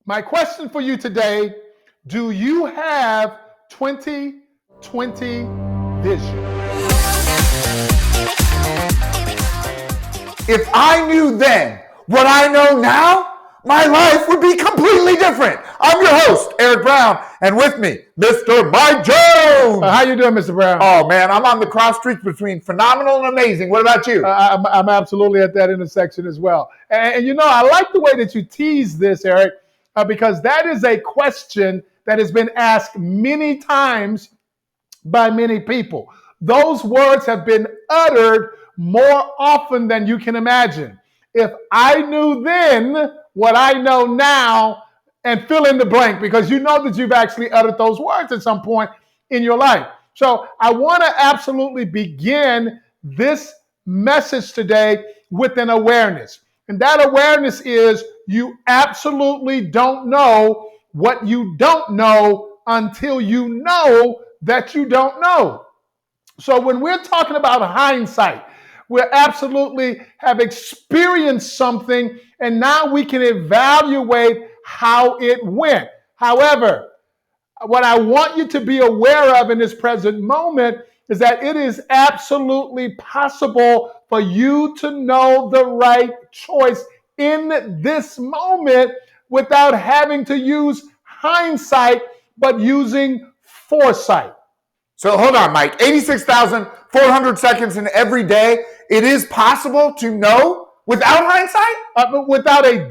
My question for you today, do you have 2020 vision? If I knew then what I know now, my life would be completely different. I'm your host, Eric Brown, and with me, Mr. Mike Jones. How you doing, Mr. Brown? Oh, man, I'm on the cross streets between phenomenal and amazing. What about you? I'm absolutely at that intersection as well. And you know, I like the way that you tease this, Eric, because that is a question that has been asked many times by many people. Those words have been uttered more often than you can imagine. If I knew then what I know now, and fill in the blank, because you know that you've actually uttered those words at some point in your life. So I want to absolutely begin this message today with an awareness. And that awareness is you absolutely don't know what you don't know until you know that you don't know. So when we're talking about hindsight, we absolutely have experienced something and now we can evaluate how it went. However, what I want you to be aware of in this present moment is that it is absolutely possible for you to know the right choice in this moment without having to use hindsight, but using foresight. So hold on, Mike. 86,400 seconds in every day. It is possible to know without hindsight? Without a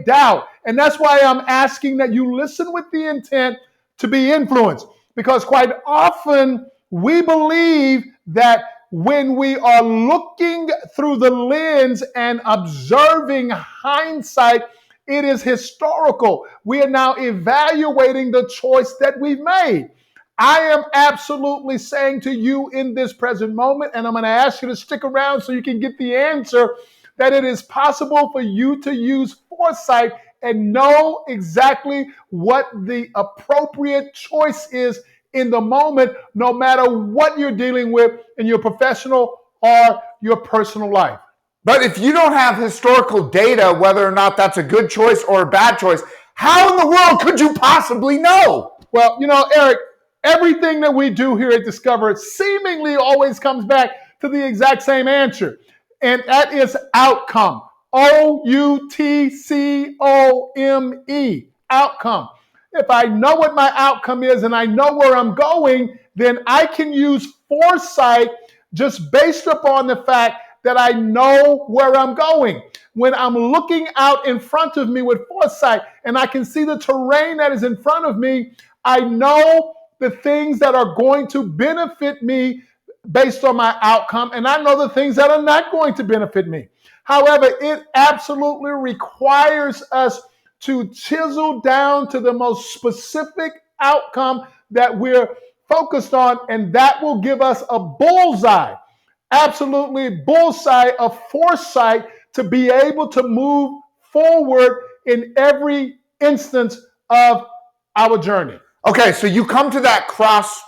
doubt. And that's why I'm asking that you listen with the intent to be influenced. Because quite often we believe that when we are looking through the lens and observing hindsight, it is historical. We are now evaluating the choice that we've made. I am absolutely saying to you in this present moment, and I'm going to ask you to stick around so you can get the answer, that it is possible for you to use foresight and know exactly what the appropriate choice is in the moment, no matter what you're dealing with in your professional or your personal life. But if you don't have historical data, whether or not that's a good choice or a bad choice, how in the world could you possibly know? Well, you know, Eric, everything that we do here at Discover seemingly always comes back to the exact same answer, and that is outcome. O-U-T-C-O-M-E, outcome. If I know what my outcome is and I know where I'm going, then I can use foresight just based upon the fact that I know where I'm going. When I'm looking out in front of me with foresight and I can see the terrain that is in front of me, I know the things that are going to benefit me based on my outcome, and I know the things that are not going to benefit me. However, it absolutely requires us to chisel down to the most specific outcome that we're focused on, and that will give us a bullseye, absolutely bullseye of foresight to be able to move forward in every instance of our journey. Okay, so you come to that cross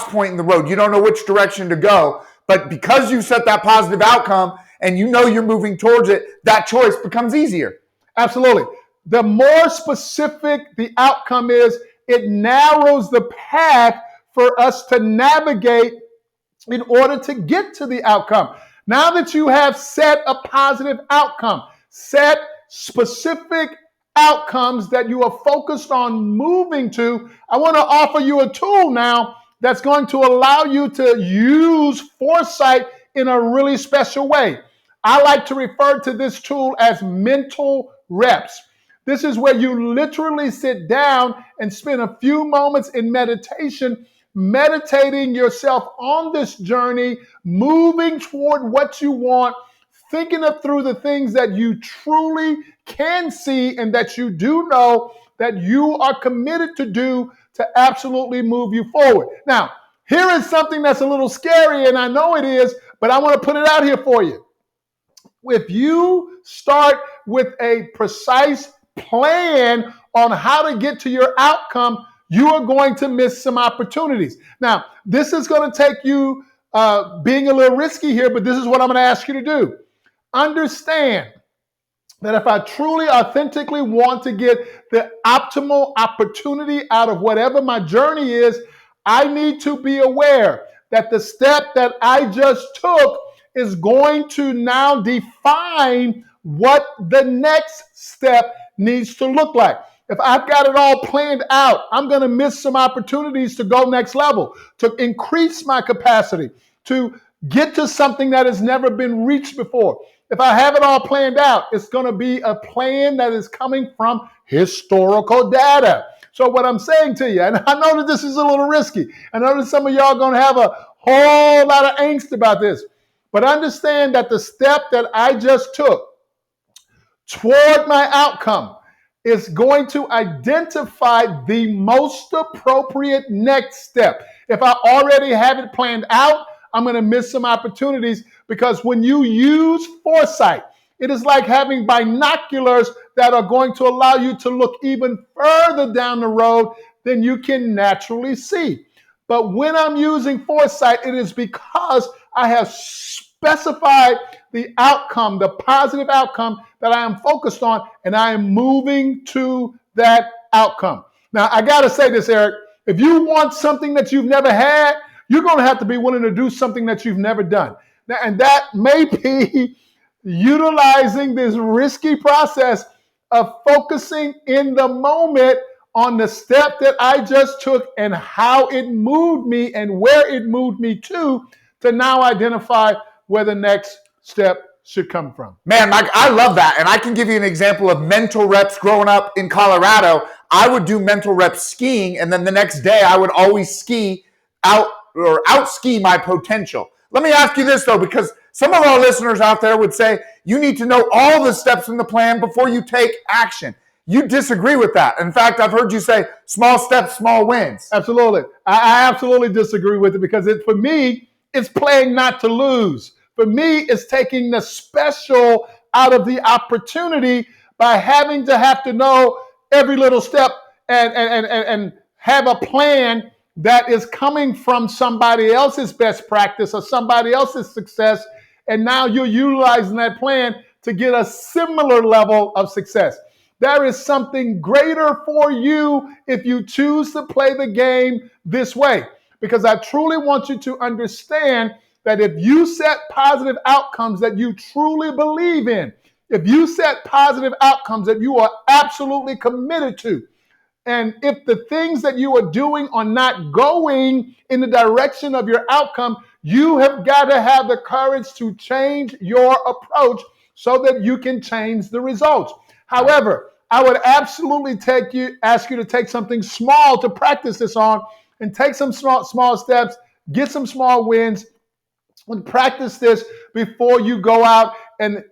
point in the road. You don't know which direction to go, but because you set that positive outcome and you know you're moving towards it, that choice becomes easier. Absolutely. The more specific the outcome is, it narrows the path for us to navigate in order to get to the outcome. Now that you have set a positive outcome, set specific outcomes that you are focused on moving to, I want to offer you a tool now that's going to allow you to use foresight in a really special way. I like to refer to this tool as mental reps. This is where you literally sit down and spend a few moments in meditation, meditating yourself on this journey, moving toward what you want, thinking of through the things that you truly can see and that you do know that you are committed to do to absolutely move you forward. Now, here is something that's a little scary, and I know it is, but I want to put it out here for you. If you start with a precise plan on how to get to your outcome, you are going to miss some opportunities. Now, this is going to take you being a little risky here, but this is what I'm going to ask you to do. Understand that if I truly, authentically want to get the optimal opportunity out of whatever my journey is, I need to be aware that the step that I just took is going to now define what the next step needs to look like. If I've got it all planned out, I'm going to miss some opportunities to go next level, to increase my capacity, to get to something that has never been reached before. If I have it all planned out, it's going to be a plan that is coming from historical data. So what I'm saying to you, and I know that this is a little risky. I know that some of y'all are going to have a whole lot of angst about this. But understand that the step that I just took toward my outcome is going to identify the most appropriate next step. If I already have it planned out, I'm going to miss some opportunities, because when you use foresight, it is like having binoculars that are going to allow you to look even further down the road than you can naturally see. But when I'm using foresight, it is because I have specified the outcome, the positive outcome that I am focused on, and I am moving to that outcome. Now, I got to say this, Eric. If you want something that you've never had, you're going to have to be willing to do something that you've never done. Now, and that may be utilizing this risky process of focusing in the moment on the step that I just took and how it moved me and where it moved me to now identify where the next step should come from. Man, Mike, I love that. And I can give you an example of mental reps growing up in Colorado. I would do mental reps skiing, and then the next day I would always ski out ski my potential. Let me ask you this, though, because some of our listeners out there would say you need to know all the steps in the plan before you take action. You disagree with that. In fact, I've heard you say small steps, small wins. Absolutely. I absolutely disagree with it, because for me, it's playing not to lose. For me, it's taking the special out of the opportunity by having to know every little step and have a plan that is coming from somebody else's best practice or somebody else's success. And now you're utilizing that plan to get a similar level of success. There is something greater for you if you choose to play the game this way, because I truly want you to understand that if you set positive outcomes that you truly believe in, if you set positive outcomes that you are absolutely committed to, and if the things that you are doing are not going in the direction of your outcome, you have got to have the courage to change your approach so that you can change the results. However, I would absolutely ask you to take something small to practice this on, and take some small steps, get some small wins, and practice this before you go out and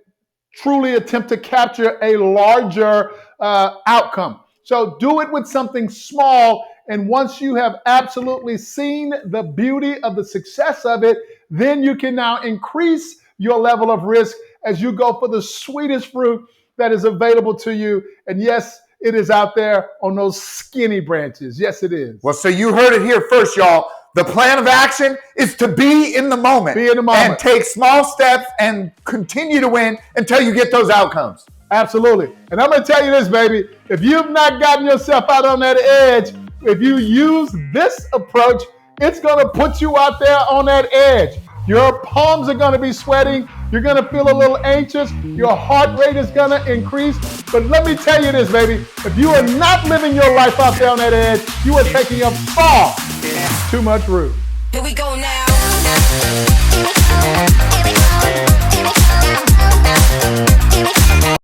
truly attempt to capture a larger outcome. So do it with something small, and once you have absolutely seen the beauty of the success of it, then you can now increase your level of risk as you go for the sweetest fruit that is available to you. And yes, it is out there on those skinny branches. Yes, it is. Well, so you heard it here first, y'all. The plan of action is to be in the moment. Be in the moment. And take small steps and continue to win until you get those outcomes. Absolutely. And I'm going to tell you this, baby. If you've not gotten yourself out on that edge, if you use this approach, it's going to put you out there on that edge. Your palms are going to be sweating. You're going to feel a little anxious. Your heart rate is going to increase. But let me tell you this, baby. If you are not living your life out there on that edge, you are taking up far too much room. Here we go now.